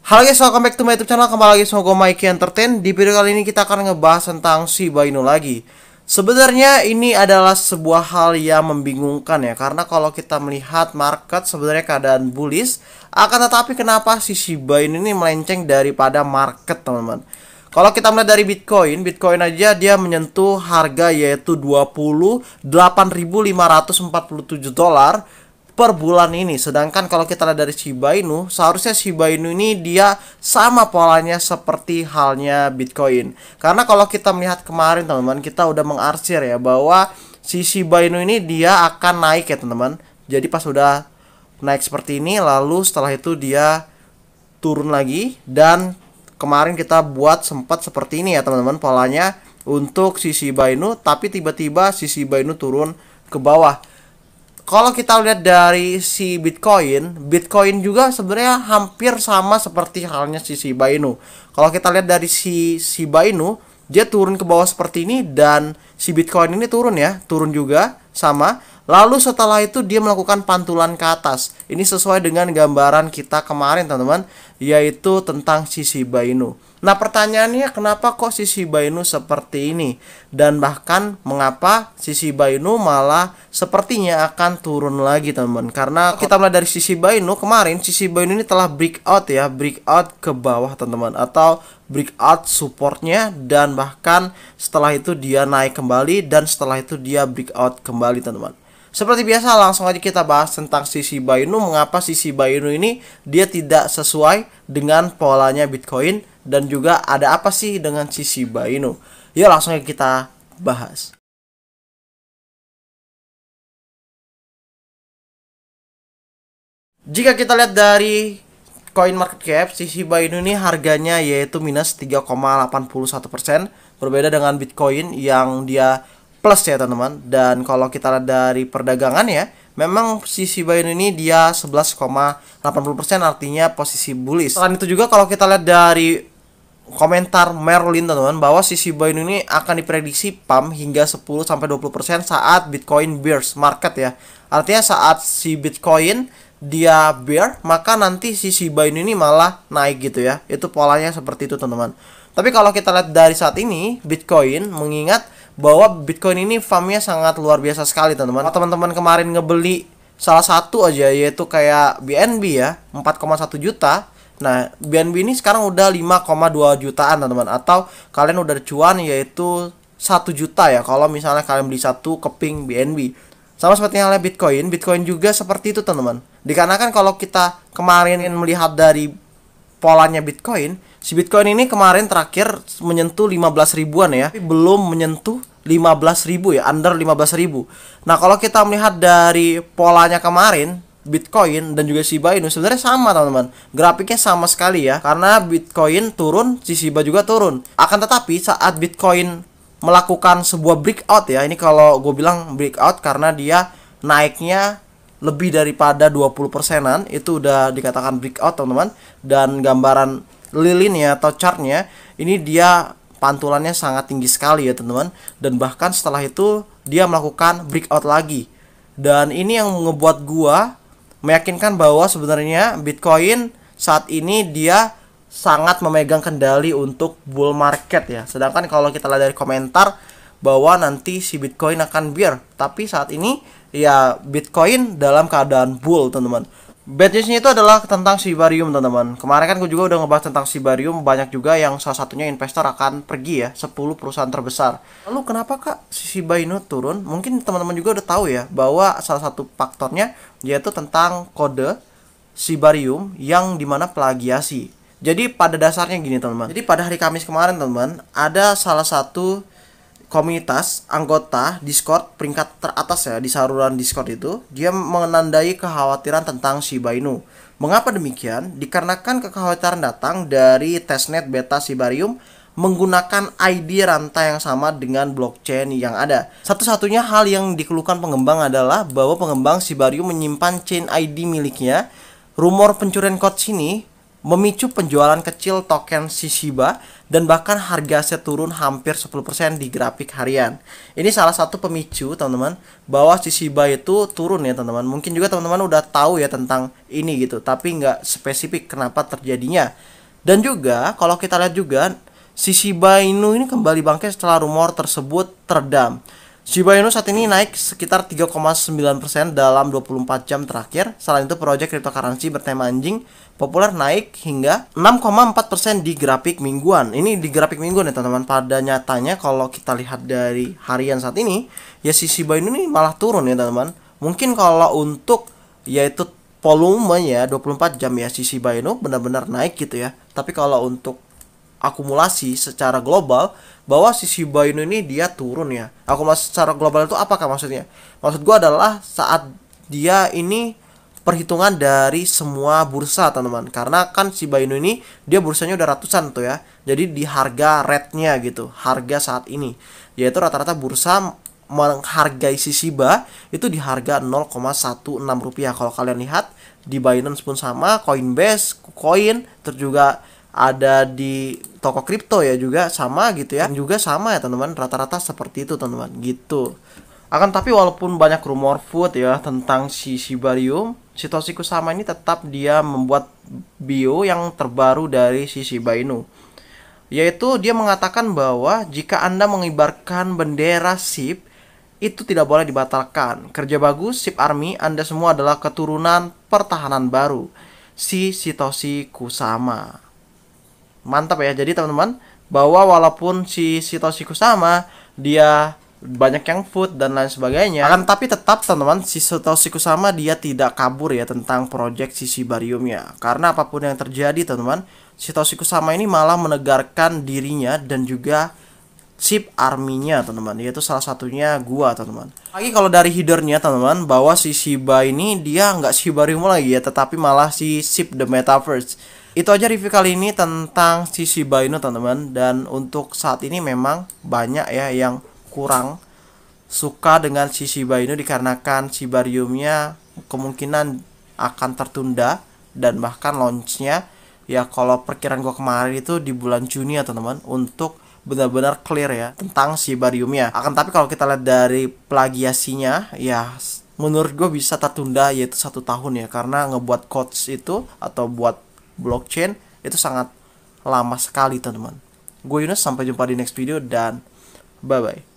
Halo guys, welcome back to my YouTube channel. Kembali lagi sama gue Mikey Entertain. Di video kali ini kita akan ngebahas tentang Shiba Inu lagi. Sebenarnya ini adalah sebuah hal yang membingungkan ya, karena kalau kita melihat market sebenarnya keadaan bullish. Akan tetapi kenapa si Shiba Inu ini melenceng daripada market, teman-teman? Kalau kita melihat dari Bitcoin aja dia menyentuh harga yaitu 28.547 dolar per bulan ini. Sedangkan kalau kita lihat dari Shiba Inu, seharusnya Shiba Inu ini dia sama polanya seperti halnya Bitcoin. Karena kalau kita melihat kemarin, teman-teman, kita udah mengarsir ya bahwa si Shiba Inu ini dia akan naik ya, teman-teman. Jadi pas udah naik seperti ini, lalu setelah itu dia turun lagi, dan kemarin kita buat sempat seperti ini ya, teman-teman, polanya untuk si Shiba Inu, tapi tiba-tiba si Shiba Inu turun ke bawah. Kalau kita lihat dari si Bitcoin juga sebenarnya hampir sama seperti halnya si Shiba Inu. Kalau kita lihat dari si Shiba Inu, dia turun ke bawah seperti ini, dan si Bitcoin ini turun ya, turun juga sama. Lalu setelah itu dia melakukan pantulan ke atas. Ini sesuai dengan gambaran kita kemarin, teman-teman, yaitu tentang si Shiba Inu. Nah, pertanyaannya kenapa kok si Shiba Inu seperti ini? Dan bahkan mengapa si Shiba Inu malah sepertinya akan turun lagi, teman-teman? Karena kita melihat dari si Shiba Inu kemarin, si Shiba Inu ini telah breakout ya, breakout ke bawah, teman-teman, atau breakout supportnya, dan bahkan setelah itu dia naik kembali, dan setelah itu dia breakout kembali, teman-teman. Seperti biasa, langsung aja kita bahas tentang si Shiba Inu. Mengapa si Shiba Inu ini dia tidak sesuai dengan polanya Bitcoin, dan juga ada apa sih dengan si Shiba Inu? Yuk langsung aja kita bahas. Jika kita lihat dari coin market cap, si Shiba Inu ini harganya yaitu minus 3,81%, berbeda dengan Bitcoin yang dia plus ya, teman-teman. Dan kalau kita lihat dari perdagangan ya, memang si Shiba Inu ini dia 11,80%, artinya posisi bullish. Selain itu juga kalau kita lihat dari komentar Merlin, teman-teman, bahwa si Shiba Inu ini akan diprediksi pump hingga 10-20% saat Bitcoin bears market ya. Artinya saat si Bitcoin dia bear, maka nanti si Shiba Inu ini malah naik gitu ya. Itu polanya seperti itu, teman-teman. Tapi kalau kita lihat dari saat ini Bitcoin, mengingat bahwa Bitcoin ini farmnya sangat luar biasa sekali, teman-teman. Teman-teman kemarin ngebeli salah satu aja, yaitu kayak BNB ya, 4,1 juta. Nah, BNB ini sekarang udah 5,2 jutaan, teman-teman. Atau kalian udah cuan yaitu 1 juta ya, kalau misalnya kalian beli satu keping BNB. Sama seperti halnya Bitcoin juga seperti itu, teman-teman. Dikarenakan kalau kita kemarin melihat dari polanya Bitcoin, si Bitcoin ini kemarin terakhir menyentuh 15 ribuan ya, tapi belum menyentuh 15 ribu ya, under 15 ribu. Nah, kalau kita melihat dari polanya kemarin, Bitcoin dan juga Shiba Inu sebenarnya sama, teman-teman. Grafiknya sama sekali ya, karena Bitcoin turun, si Shiba juga turun. Akan tetapi saat Bitcoin melakukan sebuah breakout ya, ini kalau gue bilang breakout karena dia naiknya lebih daripada 20%-an, itu udah dikatakan breakout, teman-teman. Dan gambaran lilinnya atau chartnya ini dia pantulannya sangat tinggi sekali ya, teman-teman. Dan bahkan setelah itu dia melakukan breakout lagi. Dan ini yang ngebuat gua meyakinkan bahwa sebenarnya Bitcoin saat ini dia sangat memegang kendali untuk bull market ya. Sedangkan kalau kita lihat dari komentar bahwa nanti si Bitcoin akan bear, tapi saat ini ya Bitcoin dalam keadaan bull, teman-teman. Bad newsnya itu adalah tentang Shibarium, teman-teman. Kemarin kan gue juga udah ngebahas tentang Shibarium. Banyak juga yang salah satunya investor akan pergi ya, 10 perusahaan terbesar. Lalu kenapa kak si Shiba Inu turun? Mungkin teman-teman juga udah tahu ya, bahwa salah satu faktornya yaitu tentang kode Shibarium yang dimana plagiasi. Jadi pada dasarnya gini, teman-teman. Jadi pada hari Kamis kemarin, teman-teman, ada salah satu komunitas anggota Discord peringkat teratas ya di saluran Discord itu, dia menandai kekhawatiran tentang Shiba Inu. Mengapa demikian? Dikarenakan kekhawatiran datang dari testnet beta Shibarium menggunakan ID rantai yang sama dengan blockchain yang ada. Satu-satunya hal yang dikeluhkan pengembang adalah bahwa pengembang Shibarium menyimpan chain ID miliknya. Rumor pencurian code sini memicu penjualan kecil token si Shiba, dan bahkan harga aset turun hampir 10% di grafik harian. Ini salah satu pemicu, teman-teman, bahwa si Shiba itu turun ya, teman-teman. Mungkin juga teman-teman udah tahu ya tentang ini gitu, tapi nggak spesifik kenapa terjadinya. Dan juga kalau kita lihat juga si Shiba Inu ini kembali bangkit setelah rumor tersebut teredam. Shiba Inu saat ini naik sekitar 3,9% dalam 24 jam terakhir. Selain itu, proyek cryptocurrency bertema anjing populer naik hingga 6,4% di grafik mingguan. Ini di grafik mingguan ya teman-teman. Pada nyatanya kalau kita lihat dari harian saat ini, ya si Shiba Inu ini malah turun ya teman-teman. Mungkin kalau untuk yaitu volumenya 24 jam ya si Shiba Inu benar-benar naik gitu ya. Tapi kalau untuk akumulasi secara global, bahwa si Shiba Inu ini dia turun ya. Akumulasi secara global itu apakah maksudnya? Maksud gua adalah saat dia ini perhitungan dari semua bursa teman-teman. Karena kan Shiba Inu ini dia bursanya udah ratusan tuh ya. Jadi di harga rate-nya gitu, harga saat ini, yaitu rata-rata bursa menghargai si Shiba itu di harga 0,16 rupiah. Kalau kalian lihat di Binance pun sama, Coinbase, KuCoin, terus juga ada di toko kripto ya juga sama gitu ya. Dan juga sama ya teman-teman, rata-rata seperti itu teman-teman gitu. Akan tapi walaupun banyak rumor food ya tentang si Shibarium, Satoshi Kusama ini tetap dia membuat bio yang terbaru dari si Shiba Inu. Yaitu dia mengatakan bahwa jika Anda mengibarkan bendera SHIB, itu tidak boleh dibatalkan. Kerja bagus, SHIB Army, Anda semua adalah keturunan pertahanan baru, si Satoshi Kusama. Mantap ya. Jadi teman-teman, bahwa walaupun si Satoshi Kusama dia banyak yang food dan lain sebagainya, akan tapi tetap teman-teman si Satoshi Kusama dia tidak kabur ya tentang project si Shibariumnya. Karena apapun yang terjadi teman-teman, Satoshi Kusama ini malah menegarkan dirinya dan juga SHIB Army-nya teman-teman, yaitu salah satunya gua teman-teman. Lagi kalau dari headernya teman-teman, bahwa si Shiba ini dia nggak Shibarium lagi ya, tetapi malah si SHIB The Metaverse. Itu aja review kali ini tentang si Shiba Inu teman-teman. Dan untuk saat ini memang banyak ya yang kurang suka dengan si Shiba Inu dikarenakan Shibariumnya kemungkinan akan tertunda dan bahkan launchnya ya kalau perkiraan gua kemarin itu di bulan Juni ya teman-teman, untuk benar-benar clear ya tentang Shibariumnya. Akan tapi kalau kita lihat dari plagiasinya ya menurut gue bisa tertunda yaitu 1 tahun ya, karena ngebuat codes itu atau buat blockchain itu sangat lama sekali teman-teman. Gue Yunus, sampai jumpa di next video dan bye bye.